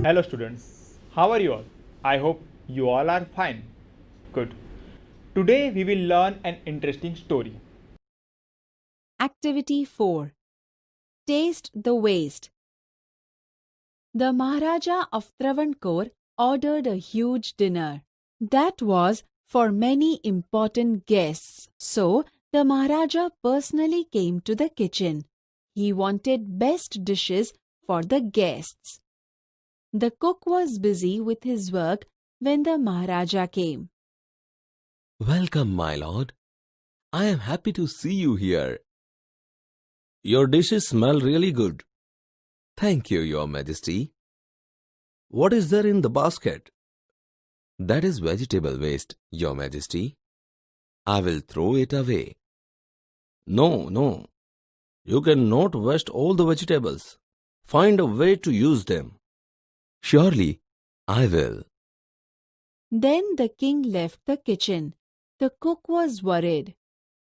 Hello students, how are you all? I hope you all are fine. Good. Today we will learn an interesting story. Activity 4. Taste the Waste. The Maharaja of Travancore ordered a huge dinner. That was for many important guests. So, the Maharaja personally came to the kitchen. He wanted best dishes for the guests. The cook was busy with his work when the Maharaja came. Welcome, my lord. I am happy to see you here. Your dishes smell really good. Thank you, Your Majesty. What is there in the basket? That is vegetable waste, Your Majesty. I will throw it away. No. You cannot waste all the vegetables. Find a way to use them. Surely, I will. Then the king left the kitchen. The cook was worried.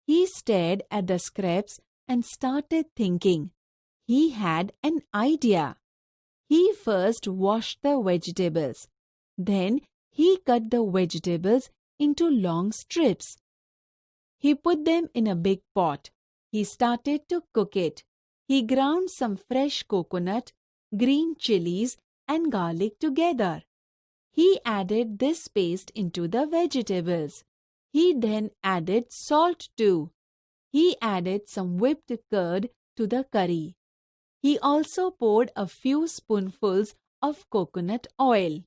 He stared at the scraps and started thinking. He had an idea. He first washed the vegetables. Then he cut the vegetables into long strips. He put them in a big pot. He started to cook it. He ground some fresh coconut, green chilies, and garlic together. He added this paste into the vegetables. He then added salt too. He added some whipped curd to the curry. He also poured a few spoonfuls of coconut oil.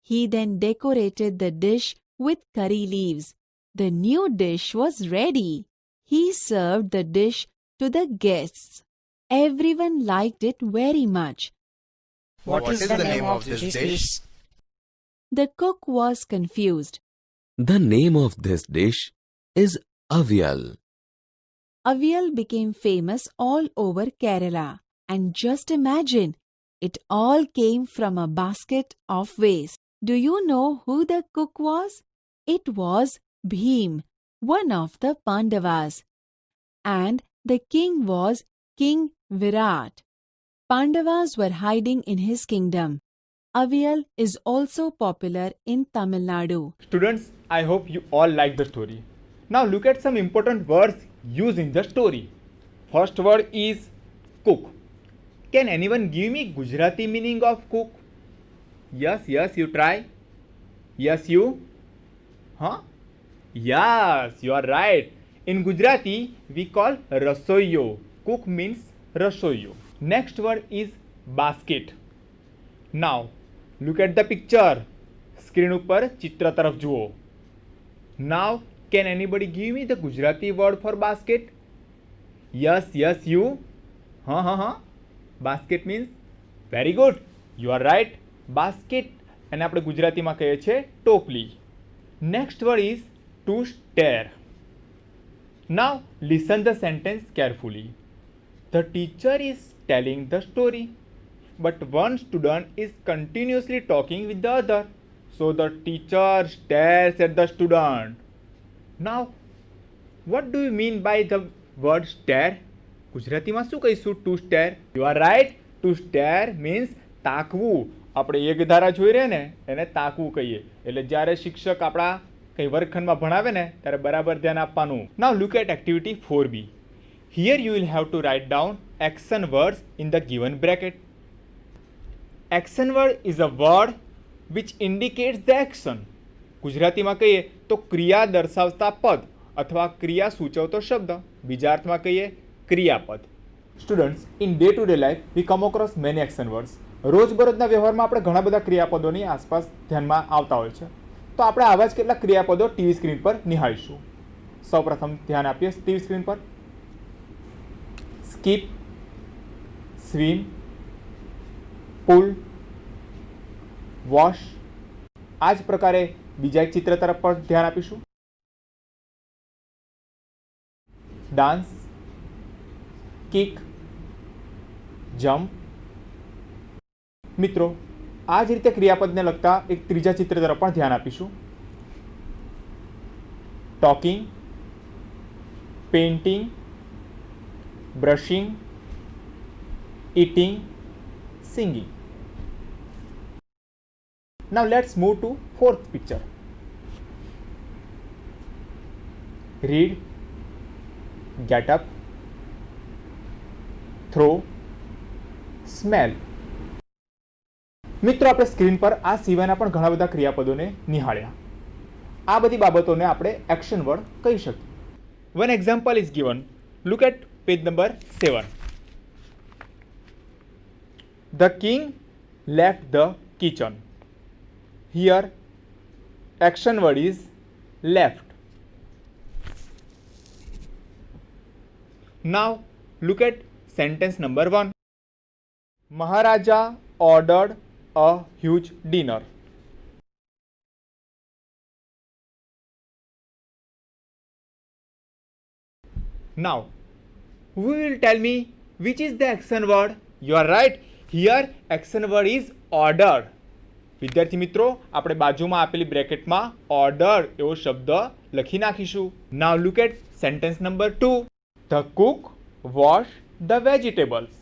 He then decorated the dish with curry leaves. The new dish was ready. He served the dish to the guests. Everyone liked it very much. What is the name of this dish? The cook was confused. The name of this dish is avial. Avial became famous all over Kerala. And just imagine, it all came from a basket of waste. Do you know who the cook was? It was Bhim, one of the Pandavas. And the king was King Virat. Pandavas were hiding in his kingdom. Avial is also popular in Tamil Nadu. Students, I hope you all like the story. Now look at some important words used in the story. First word is cook. Can anyone give me Gujarati meaning of cook? Yes, you try. Yes, you? Huh? Yes, you are right. In Gujarati, we call rasoiyo. Cook means rasoiyo. Next word is basket. Now, look at the picture. Screen ઉપર ચિત્ર તરફ જુઓ. Now, can anybody give me the Gujarati word for basket? Yes, you? Huh. Basket means very good. You are right. Basket અને આપણે ગુજરાતીમાં કહીએ છીએ ટોપલી. Next word is to stare. Now listen the sentence carefully. The teacher is telling the story, but one student is continuously talking with the other. So the teacher stares at the student. Now, what do you mean by the word stare? ગુજરાતીમાં શું કહીશું? To stare. You are right. To stare means તાકવું. આપણે એક ધારા જોઈ રહે ને એને તાકવું કહીએ. એટલે જ્યારે શિક્ષક આપણા કંઈ વર્ગખંડમાં ભણાવે ને ત્યારે બરાબર ધ્યાન આપવાનું. Now look at activity 4B. Here you will have to write down action words in the given bracket. Action word is a word which indicates the action. ગુજરાતીમાં કહીએ તો ક્રિયા દર્શાવતા પદ અથવા ક્રિયા સૂચવતો શબ્દ. બીજા અર્થમાં કહીએ ક્રિયાપદ. Students, in day to day life we come across many action words. રોજબરોજના વ્યવહારમાં આપણે ઘણા બધા ક્રિયાપદોની આસપાસ ધ્યાનમાં આવતા હોય છે. તો આપણે આવા જ કેટલાક ક્રિયાપદો ટીવી સ્ક્રીન પર નિહાળીશું. સૌપ્રથમ ધ્યાન આપીએ ટીવી સ્ક્રીન પર. સ્કીપ, સ્વિમ, પુલ, વોશ. આ જ પ્રકારે બીજા એક ચિત્ર તરફ પણ ધ્યાન આપીશું. Dance, kick, jump. મિત્રો, આ જ રીતે ક્રિયાપદને લગતા એક ત્રીજા ચિત્ર તરફ પણ ધ્યાન આપીશું. Talking, painting, brushing, eating, singing. Now let's move to fourth picture. Read, get up, throw, smell. મિત્રો આપણે સ્ક્રીન પર આ સિવાયના પણ ઘણા બધા ક્રિયાપદોને નિહાળ્યા. આ બધી બાબતોને આપણે એક્શન વર્ડ કહી શકીએ. One example is given. Look at page number 7. The king left the kitchen. Here action word is left. Now look at sentence number 1. Maharaja ordered a huge dinner. Now who will tell me which is the action word? You are right. Here action word is order. વિદ્યાર્થી મિત્રો આપણે બાજુમાં આપેલી બ્રેકેટમાં order એવો શબ્દ લખી નાખીશું. Now look at sentence number 2. The cook washed the vegetables.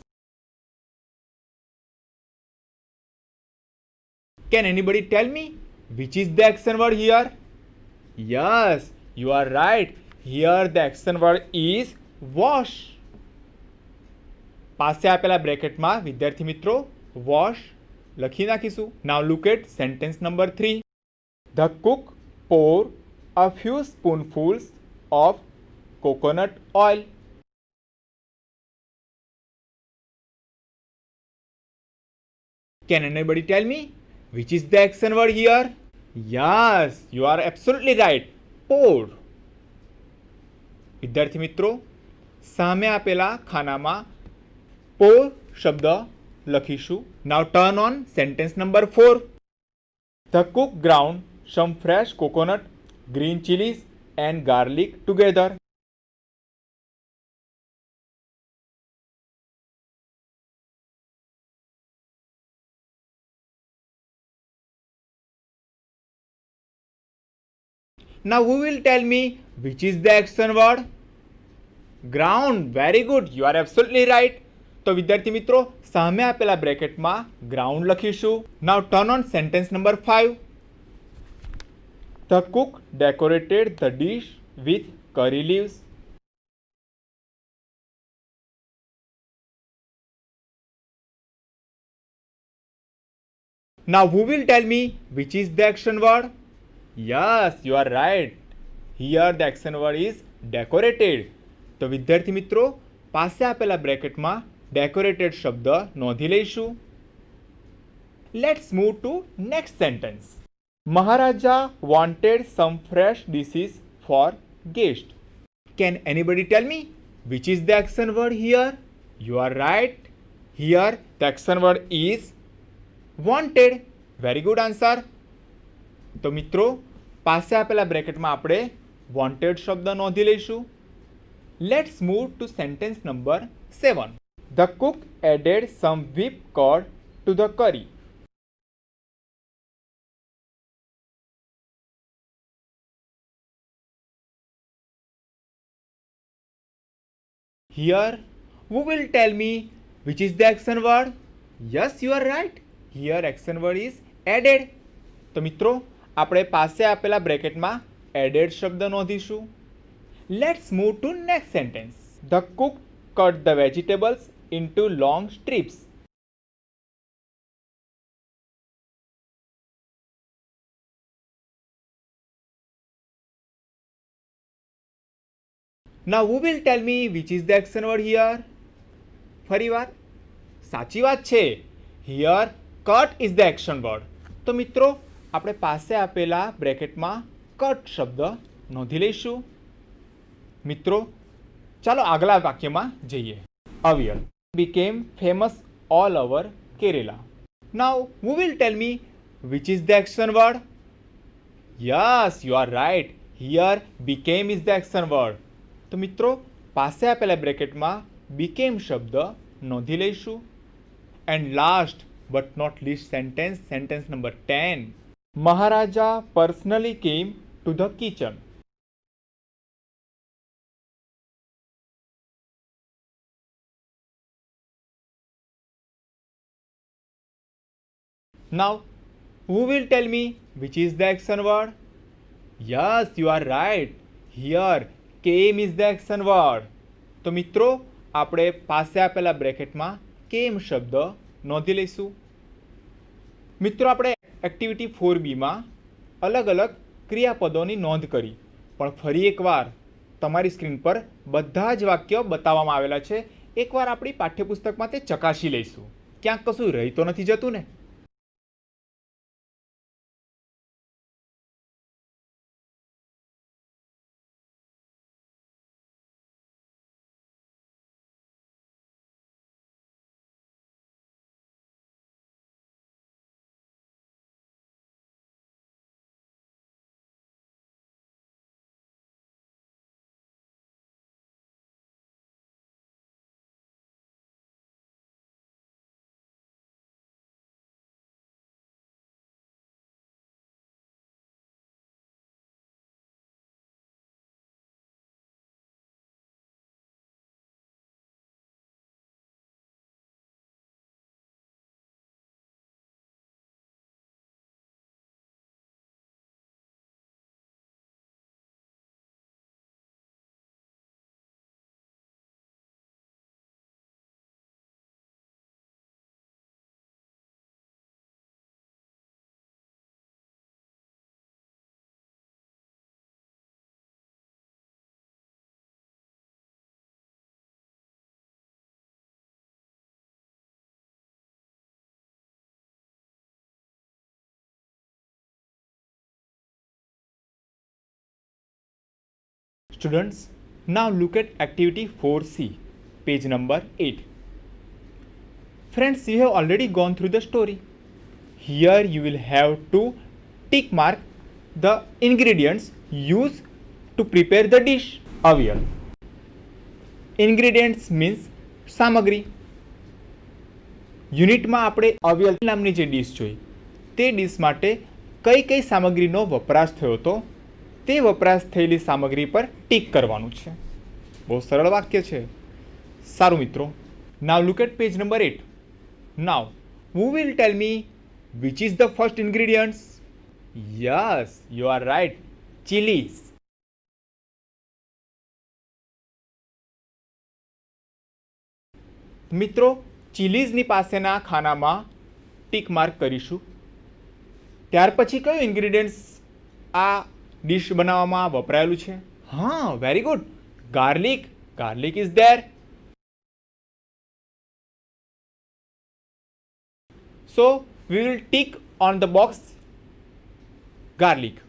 Can anybody tell me which is the action word here? Yes, you are right. Here the action word is wash. પાસે આપેલા બ્રેકેટમાં વિદ્યાર્થી મિત્રો wash લખી નાખીશું. Now look at sentence number 3. The cook poured a few spoonfuls of coconut oil. Can anybody tell me which is the action word here? Yes, you are absolutely right. Pour. વિદ્યાર્થી મિત્રો સામે આપેલા ખાનામાં pour શબ્દ લખીશું. Now turn on sentence number 4. The cook ground some fresh coconut, green chilies and garlic together. Now who will tell me which is the action word? Ground. Very good. You are absolutely right. તો વિદ્યાર્થી મિત્રો સામે આપેલા બ્રેકેટમાં ground લખીશું. Now turn on sentence number 5. The cook decorated the dish with curry leaves. Now who will tell me which is the action word? Yes, you are right. Here the action word is decorated. તો વિદ્યાર્થી મિત્રો પાસે આપેલા બ્રેકેટમાં decorated શબ્દ નોંધી લઈશું. Let's move to next sentence. Maharaja wanted some fresh dishes for guests. Can anybody tell me which is the action word here? You are right. Here the action word is wanted. Very good answer. તો મિત્રો પાસે આપેલા બ્રેકેટમાં આપણે wanted શબ્દ નોંધી લઈશું. Let's move to sentence number 7. The cook added some whipped curd to the curry. Here, who will tell me which is the action word? Yes, you are right. Here action word is added. તો મિત્રો આપણે પાસે આપેલા બ્રેકેટમાં added શબ્દ નોંધીશું. Let's move to next sentence. The cook cut the vegetables into long strips. Now who will tell me which is the action word here? ફરીવાર સાચી વાત છે. Here cut is the action word. તો મિત્રો આપણે પાસે આપેલા બ્રેકેટમાં કટ શબ્દ નોંધી લઈશું. મિત્રો ચાલો આગલા વાક્યમાં જઈએ. Avial became famous all over Kerala. Now who will tell me which is the action word? Yes, you are right. Here became is the action word. તો મિત્રો પાસે આપેલા બ્રેકેટમાં became શબ્દ નોંધી લઈશું. And last but not least sentence, sentence number 10. Maharaja personally came to the kitchen. Now, Who will tell me which is the action word? Yes, you are right. Here, came is the action word. તો મિત્રો આપણે પાસે આપેલા બ્રેકેટમાં કેમ શબ્દ નોંધી લઈશું. મિત્રો આપણે એક્ટિવિટી 4બીમાં અલગ અલગ ક્રિયાપદોની નોંધ કરી, પણ ફરી એકવાર તમારી સ્ક્રીન પર બધા જ વાક્યો બતાવવામાં આવેલા છે. એકવાર આપણી પાઠ્યપુસ્તકમાં તે ચકાસી લઈશું. ક્યાંક કશું રહી તો નથી જતું ને? Students, now look at activity 4C, page number 8. Friends, you have already gone through the story. Here you will have to tick mark the ingredients used to prepare the dish. Avial. Ingredients means સામગ્રી. યુનિટમાં આપણે અવિયલ નામની જે dish જોઈ તે dish માટે કઈ કઈ સામગ્રીનો વપરાશ થયો હતો તે વપરાશ થયેલી સામગ્રી પર ટીક કરવાનું છે. બહુ સરળ વાક્ય છે. સારું મિત્રો, now look at page number 8. Now who will tell me which is the first ingredients? Yes, you are right, chillies. મિત્રો, ચીલીઝની પાસેના ખાનામાં ટીક માર્ક કરીશું. ત્યાર પછી કયું ઇન્ગ્રીડિયન્ટ્સ આ ડીશ બનાવવામાં વપરાયેલું છે? હા, very good, garlic. Garlic is there. So we will tick on the box garlic.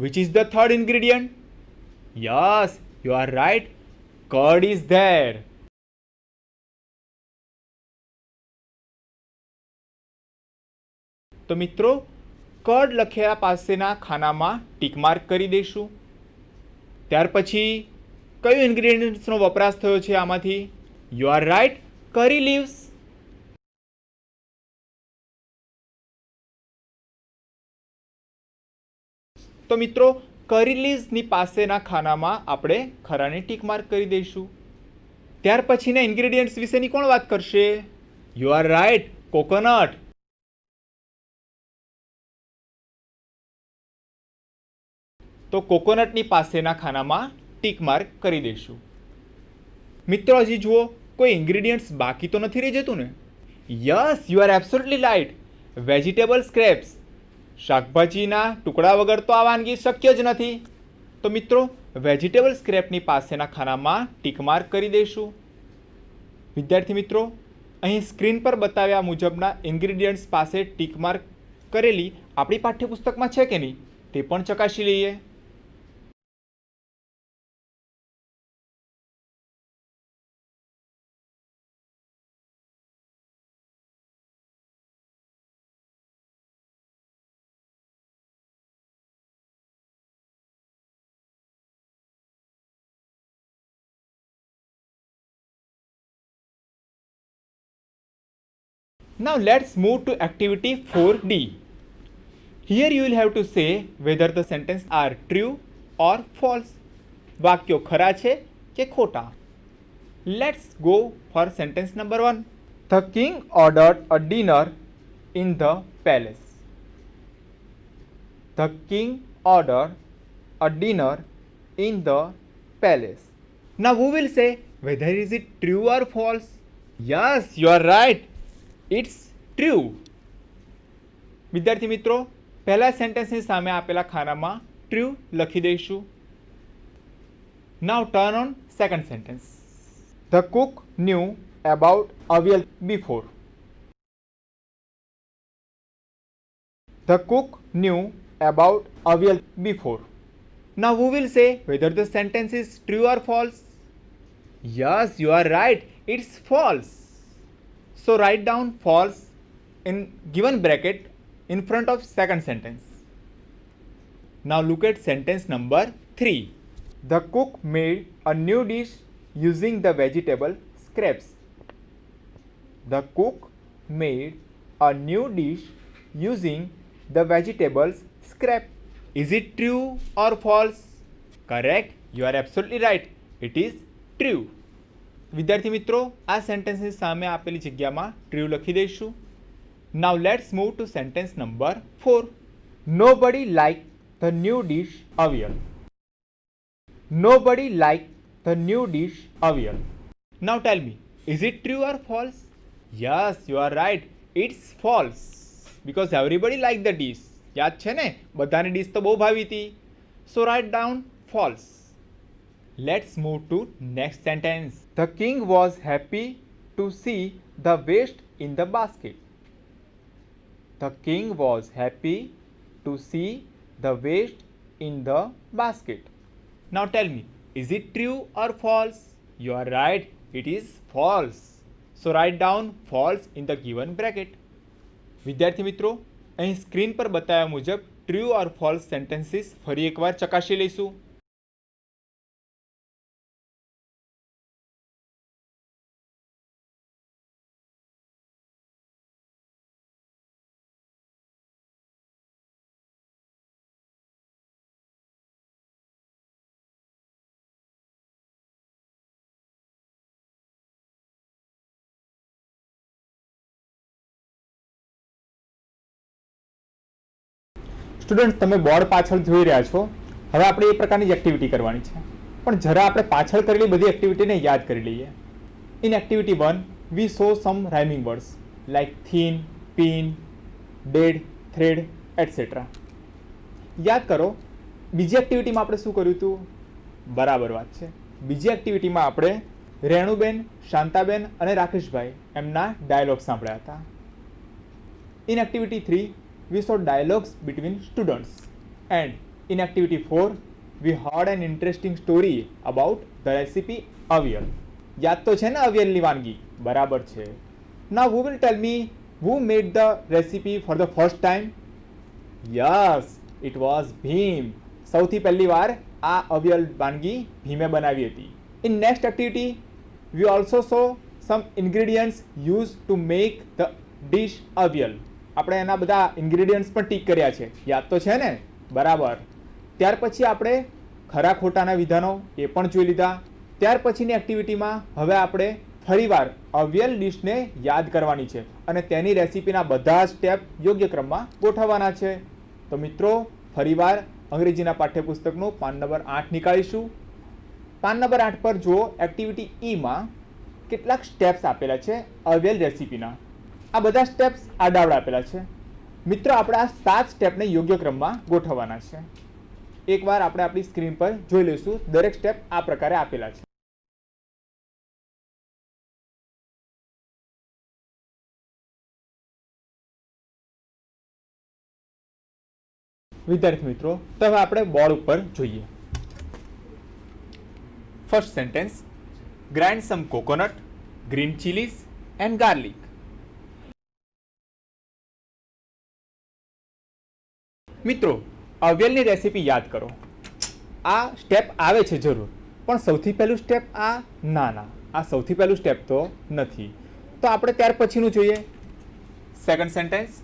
Which is the third ingredient? Yes, you are right, curd is there. તો મિત્રો, કર્ડ લખ્યા પાસેના ખાનામાં ટીક માર્ક કરી દઈશું. ત્યાર પછી કયું ઇન્ગ્રેડિયન્ટ્સનો વપરાશ થયો છે આમાંથી? યુ આર રાઇટ, કરી લીવ્સ. તો મિત્રો, કરી લીવ્સની પાસેના ખાનામાં આપણે ખરાને ટીક માર્ક કરી દઈશું. ત્યાર પછીના ઇન્ગ્રેડિયન્ટ્સ વિશેની કોણ વાત કરશે? You are right, coconut. તો કોકોનટની પાસેના ખાનામાં ટીક માર્ક કરી દઈશું. મિત્રો, હજી જુઓ, કોઈ ઇન્ગ્રેડિયન્ટ્સ બાકી તો નથી રહી જતું ને? Yes, you are absolutely right, vegetable scraps. શાકભાજીના ટુકડા વગર તો આ વાનગી શક્ય જ નથી. તો મિત્રો, વેજીટેબલ સ્ક્રેપની પાસેના ખાનામાં ટીક માર્ક કરી દઈશું. વિદ્યાર્થી મિત્રો, અહીં સ્ક્રીન પર બતાવ્યા મુજબના ઇન્ગ્રેડિયન્ટ્સ પાસે ટીક માર્ક કરેલી આપણી પાઠ્યપુસ્તકમાં છે કે નહીં તે પણ ચકાસી લઈએ. Now let's move to activity 4D. Here you will have to say whether the sentences are true or false. વાક્યો ખરા છે કે ખોટા. Let's go for sentence number 1. The king ordered a dinner in the palace. The king ordered a dinner in the palace. Now who will say whether is it true or false? Yes, you are right. It's true. વિદ્યાર્થી મિત્રો, પહેલા સેન્ટેન્સની સામે આપેલા ખાનામાં true લખી દઈશું. Now turn on second sentence. The cook knew about avial before. The cook knew about avial before. Now who will say whether the sentence is true or false? Yes, you are right. It's false. So write down false in given bracket in front of second sentence. Now look at sentence number 3. The cook made a new dish using the vegetable scraps. The cook made a new dish using the vegetables scrap. Is it true or false? Correct. You are absolutely right. It is true. વિદ્યાર્થી મિત્રો, આ સેન્ટેન્સની સામે આપેલી જગ્યામાં true લખી દઈશું. Now let's move to sentence number 4. Nobody liked the new dish avial. Nobody liked the new dish avial. Now tell me, is it true or false? Yes, you are right. It's false. Because everybody liked the dish. યાદ છે ને, બધાની dish તો બહુ ભાવી હતી. So write down false. Let's move to next sentence. The king was happy to see the waste in the basket. The king was happy to see the waste in the basket. Now tell me, is it true or false? You are right, it is false. So write down false in the given bracket. વિદ્યાર્થી મિત્રો, અહીં screen પર બતાવ્યા મુજબ true or false sentences ફરી એકવાર ચકાસી લઈશું. સ્ટુડન્ટ, તમે બોર્ડ પાછળ જોઈ રહ્યા છો. હવે આપણે એ પ્રકારની જ એક્ટિવિટી કરવાની છે, પણ જરા આપણે પાછળ કરેલી બધી એક્ટિવિટીને યાદ કરી લઈએ. In activity 1 we saw some rhyming words like thin, pin, dead, thread, etcetera. યાદ કરો, બીજી એક્ટિવિટીમાં આપણે શું કર્યું હતું? બરાબર વાત છે. બીજી એક્ટિવિટીમાં આપણે રેણુબેન, શાંતાબેન અને રાકેશભાઈ એમના ડાયલોગ સાંભળ્યા હતા. In activity 3 we saw dialogues between students, and in activity 4 we heard an interesting story about the recipe avial. યાદ તો છે ને અવિયલની વાનગી? બરાબર છે. Now who will tell me who made the recipe for the first time? Yes, it was Bhim. સૌથી પહેલી વાર આ અવિયલ વાનગી ભીમે બનાવી હતી. In next activity we also saw some ingredients used to make the dish avial. આપણે એના બધા ઇન્ગ્રેડિયન્ટ્સ પણ ટીક કર્યા છે. યાદ તો છે ને? બરાબર. ત્યાર પછી આપણે ખરા ખોટાના વિધાનો એ પણ જોઈ લીધા. ત્યાર પછીની એક્ટિવિટીમાં હવે આપણે ફરીવાર અવિયલ ડિશને યાદ કરવાની છે અને તેની રેસિપીના બધા સ્ટેપ યોગ્ય ક્રમમાં ગોઠવવાના છે. તો મિત્રો, ફરીવાર અંગ્રેજીના પાઠ્યપુસ્તકનું પાન નંબર 8 નીકાળીશું. પાન નંબર 8 પર જુઓ, એક્ટિવિટી ઈમાં કેટલાક સ્ટેપ્સ આપેલા છે અવિયલ રેસિપીના. આ બધા સ્ટેપ્સ આડાવડા આપેલા છે. મિત્રો, આપણે આ 7 સ્ટેપને યોગ્ય ક્રમમાં ગોઠવવાના છે. એકવાર આપણે આપણી સ્ક્રીન પર જોઈ લઈશું. દરેક સ્ટેપ આ પ્રકારે આપેલા છે. વિદ્યાર્થી મિત્રો, તો હવે આપણે બોર્ડ ઉપર જોઈએ. First sentence, grind some coconut, green chillies and garlic. મિત્રો, અવિયલની રેસીપી યાદ કરો. આ સ્ટેપ આવે છે જરૂર, પણ સૌથી પહેલું સ્ટેપ આ ના, આ સૌથી પહેલું સ્ટેપ તો નથી. તો આપણે ત્યાર પછીનું જોઈએ. Second sentence,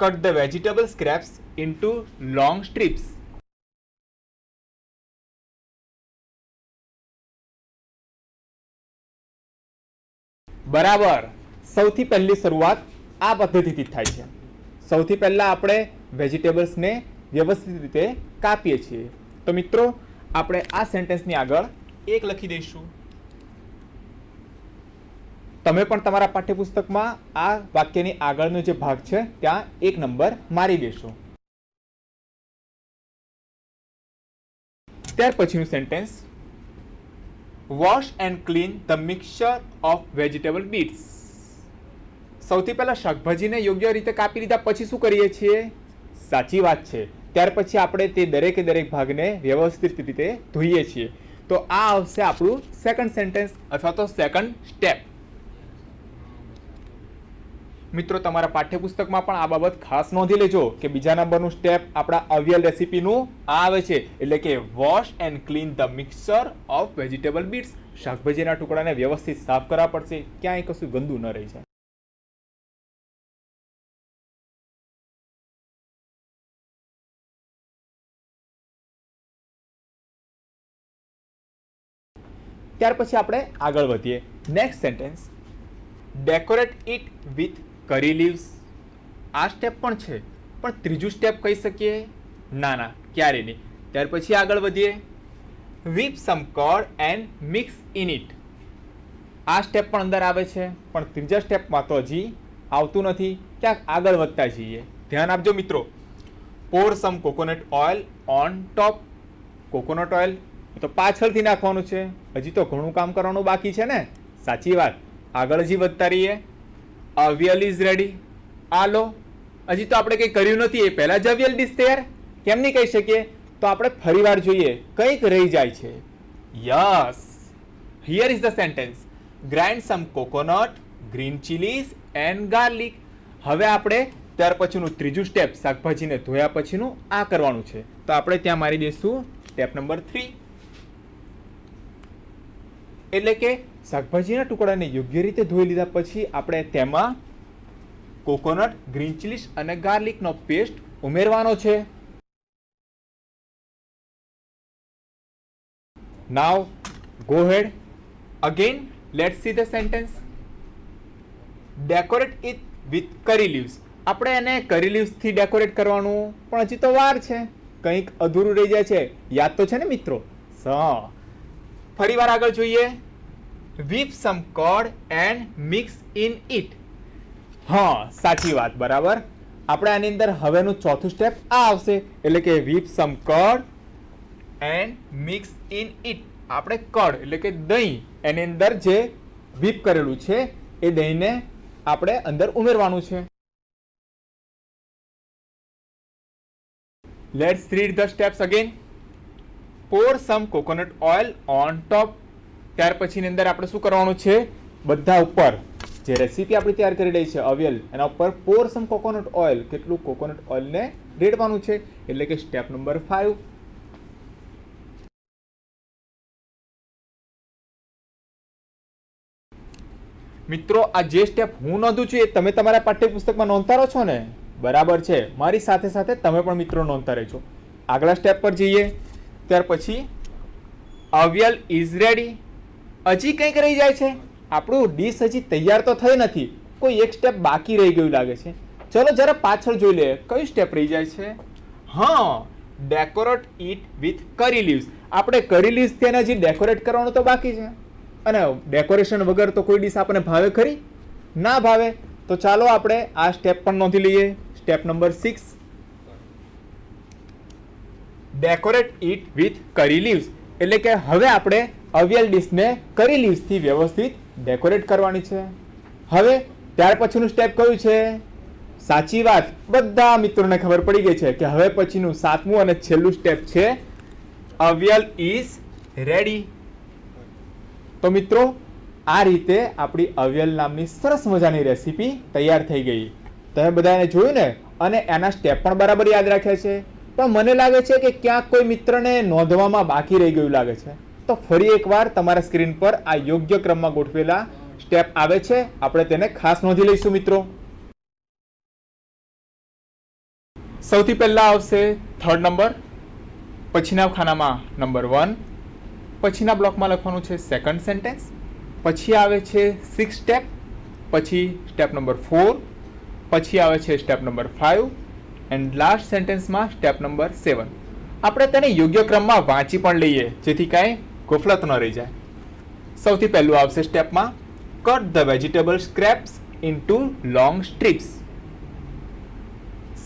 cut the vegetable scraps into long strips. બરાબર. સૌથી પહેલી શરૂઆત આ પદ્ધતિથી જ થાય છે. સૌથી પહેલા આપણે વેજીટેબલ્સને વ્યવસ્થિત રીતે કાપીએ છીએ. તો મિત્રો આપણે આ સેન્ટેન્સની આગળ એક લખી દઈશું. તમે પણ તમારા પાઠ્યપુસ્તકમાં આ વાક્યની આગળનો જે ભાગ છે ત્યાં 1 નંબર મારી દેશો. ત્યાર પછીનું sentence, wash and clean the mixture of vegetable bits. સૌથી પહેલા શાકભાજીને યોગ્ય રીતે કાપી લીધા પછી શું કરીએ છીએ? સાચી વાત છે, ત્યાર પછી આપણે તે દરેકે દરેક ભાગને વ્યવસ્થિત રીતે ધોઈએ છીએ. તો આ આવશે આપણું સેકન્ડ સેન્ટેન્સ અથવા તો સેકન્ડ સ્ટેપ. મિત્રો તમારા પાઠ્યપુસ્તકમાં પણ આ બાબત ખાસ નોંધી લેજો કે બીજા નંબરનું સ્ટેપ આપણા અવિયલ રેસીપીનું આ આવે છે, એટલે કે wash and clean the mixture of vegetable bits. શાકભાજીના ટુકડાને વ્યવસ્થિત સાફ કરવા પડશે, ક્યાંય કશું ગંદુ ન રહી જાય. ત્યાર પછી આપણે આગળ વધીએ. Next sentence, decorate it with curry leaves. આ સ્ટેપ પણ છે, પણ ત્રીજું સ્ટેપ કહી શકીએ? ના, ક્યારે નહીં. ત્યાર પછી આગળ વધીએ. whip some curd and mix in it. આ સ્ટેપ પણ અંદર આવે છે, પણ ત્રીજા સ્ટેપમાં તો હજી આવતું નથી. ક્યાંક આગળ વધતા જઈએ. ધ્યાન આપજો મિત્રો. pour some coconut oil on top. Coconut oil તો પાછળથી નાખવાનું છે, હજી તો ઘણું કામ કરવાનું બાકી છે ને. સાચી વાત, આગળ હજી વધતા રહીએ. Avial is ready. આ લો, હજી તો આપણે કંઈ કર્યું નથી, એ પહેલા જ અવિયલ ડીશ તૈયાર કેમ નહીં કહી શકીએ? તો આપણે ફરીવાર જોઈએ, કંઈક રહી જાય છે. Yes, here is the sentence, grind some coconut, green chillies and garlic. હવે આપણે ત્યાર પછીનું ત્રીજું સ્ટેપ, શાકભાજીને ધોયા પછીનું આ કરવાનું છે. તો આપણે ત્યાં મારી દઈશું સ્ટેપ નંબર 3. એટલે કે શાકભાજીના ટુકડાને યોગ્ય રીતે ધોઈ લીધા પછી આપણે તેમાં કોકોનટ, ગ્રીન ચીલીઝ અને ગાર્લિકનો પેસ્ટ ઉમેરવાનો છે. Now go ahead again, let's see the sentence. Decorate it with curry leaves. આપણે એને કરી લીવ્સથી ડેકોરેટ કરવાનું, પણ હજી તો વાર છે, કંઈક અધૂરું રહી જાય છે. યાદ તો છે ને મિત્રો? ફરી વાર આગળ જોઈએ. whip some curd and mix in it. હા, સાચી વાત, બરાબર. આપણે આની અંદર હવેનું ચોથું સ્ટેપ આ આવશે, એટલે કે whip some curd and mix in it. આપણે કર્ડ એટલે કે દહીં, એની અંદર જે whip કરેલું છે એ દહીંને આપણે અંદર ઉમેરવાનું છે. Let's read the steps again. Pour some coconut oil on top. ત્યાર પછીની અંદર આપણે શું કરવાનું છે? બધા ઉપર જે રેસીપી આપણે તૈયાર કરી રહી છે અવિયલ, એના ઉપર pour some coconut oil, કેટલું કોકોનટ ઓઇલને રેડવાનું છે, એટલે કે સ્ટેપ નંબર 5. મિત્રો આ જે સ્ટેપ હું નોંધું છું એ તમે તમારા પાઠ્યપુસ્તકમાં નોંધતા રહો છો ને? બરાબર છે, મારી સાથે સાથે તમે પણ મિત્રો નોંધતા રહેજો. આગલા સ્ટેપ પર જઈએ. ત્યાર પછી અવિયલ ઇઝ રેડી. હજી કંઈક રહી જાય છે, આપણું ડીશ હજી તૈયાર તો થઈ નથી, કોઈ એક સ્ટેપ બાકી રહી ગયું લાગે છે. ચલો જરા પાછળ જોઈ લઈએ, કયું સ્ટેપ રહી જાય છે? હા, decorate it with curry leaves. આપણે કરી લીવ્સથી એને હજી ડેકોરેટ કરવાનું તો બાકી છે, અને ડેકોરેશન વગર તો કોઈ ડીશ આપણને ભાવે ખરી? ના ભાવે. તો ચાલો આપણે આ સ્ટેપ પણ નોંધી લઈએ. Step number 6, decorate it with curry leaves. એટલે કે હવે આપણે અવિયલ ડીશને કરી લીવ્સથી વ્યવસ્થિત ડેકોરેટ કરવાની છે. હવે ત્યાર પછીનું સ્ટેપ કયું છે? સાચી વાત, બધા મિત્રોને ખબર પડી ગઈ છે કે હવે પછીનું 7મું અને છેલ્લું સ્ટેપ છે અવિયલ ઇઝ રેડી. તો મિત્રો આ રીતે આપણી અવિયલ નામની સરસ મજાની રેસીપી તૈયાર થઈ ગઈ. તમે બધાને જોયું ને, અને એના સ્ટેપ પણ બરાબર યાદ રાખ્યા છે. પણ મને લાગે છે કે ક્યાંક કોઈ મિત્રને નોંધવામાં બાકી રહી ગયું લાગે છે. તો ફરી એકવાર તમારા સ્ક્રીન પર આ યોગ્ય ક્રમમાં ગોઠવેલા સ્ટેપ આવે છે, આપણે તેને ખાસ નોંધી લઈશું મિત્રો. સૌથી પહેલા આવશે 3rd નંબર, પછીના ખાનામાં નંબર 1, પછીના બ્લોકમાં લખવાનું છે સેકન્ડ સેન્ટેન્સ, પછી આવે છે 6th સ્ટેપ, પછી સ્ટેપ નંબર 4, પછી આવે છે સ્ટેપ નંબર 5 એન્ડ લાસ્ટ સેન્ટેન્સમાં સ્ટેપ નંબર 7. આપણે તેને યોગ્ય ક્રમમાં વાંચી પણ લઈએ જેથી કાંઈ ગોફલત ન રહી જાય. સૌથી પહેલું આવશે સ્ટેપમાં cut the vegetable scraps into long strips.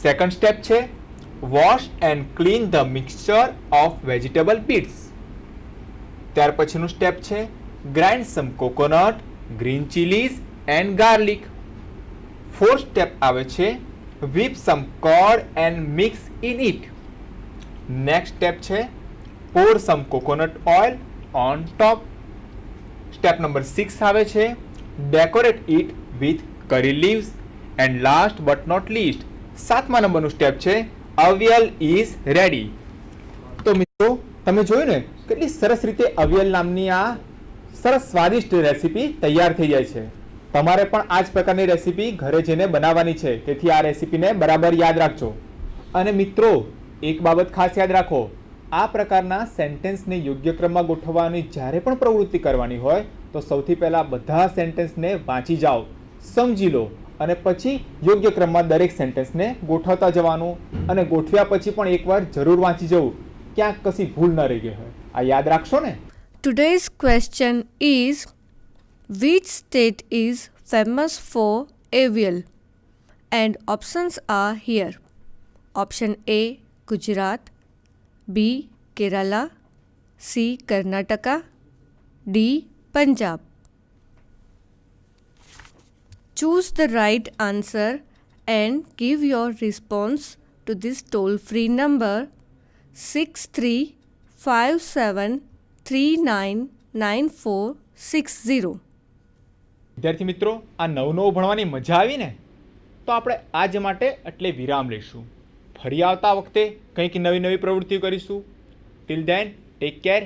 Second step છે wash and clean the mixture of vegetable bits. ત્યાર પછીનું સ્ટેપ છે grind some coconut, green chillies and garlic. Fourth step આવે છે whip some curd and mix in it. Next step છે pour some coconut oil on top. Step number 6 આવે છે decorate it with curry leaves. And last but not least, 7મા નંબરનું step છે avial is ready. તો મિત્રો તમે જોયું ને કેટલી સરસ રીતે અવિયલ નામની આ સરસ સ્વાદિષ્ટ રેસીપી તૈયાર થઈ જાય છે. તમારે પણ આ જ પ્રકારની રેસીપી ઘરે જઈને બનાવવાની છે, તેથી આ રેસીપીને બરાબર યાદ રાખજો. અને મિત્રો એક બાબત ખાસ યાદ રાખો, આ પ્રકારના સેન્ટેન્સને યોગ્ય ક્રમમાં ગોઠવવાની જ્યારે પણ પ્રવૃત્તિ કરવાની હોય તો સૌથી પહેલાં બધા સેન્ટેન્સને વાંચી જાઓ, સમજી લો અને પછી યોગ્ય ક્રમમાં દરેક સેન્ટેન્સને ગોઠવતા જવાનું. અને ગોઠવ્યા પછી પણ એકવાર જરૂર વાંચી જવું, ક્યાંક કશી ભૂલ ન રહી ગઈ હોય. આ યાદ રાખશો ને? Today's question is, which state is famous for avial? And options are here. Option A, Gujarat. B, Kerala. C, Karnataka. D, Punjab. Choose the right answer and give your response to this toll-free number 6357399460. વિદ્યાર્થી મિત્રો, આ નવું ભણવાની મજા આવી ને? તો આપણે આજ માટે એટલે વિરામ લઈશું. ફરી આવતા વખતે કંઈક નવી પ્રવૃત્તિઓ કરીશું. Till then take care.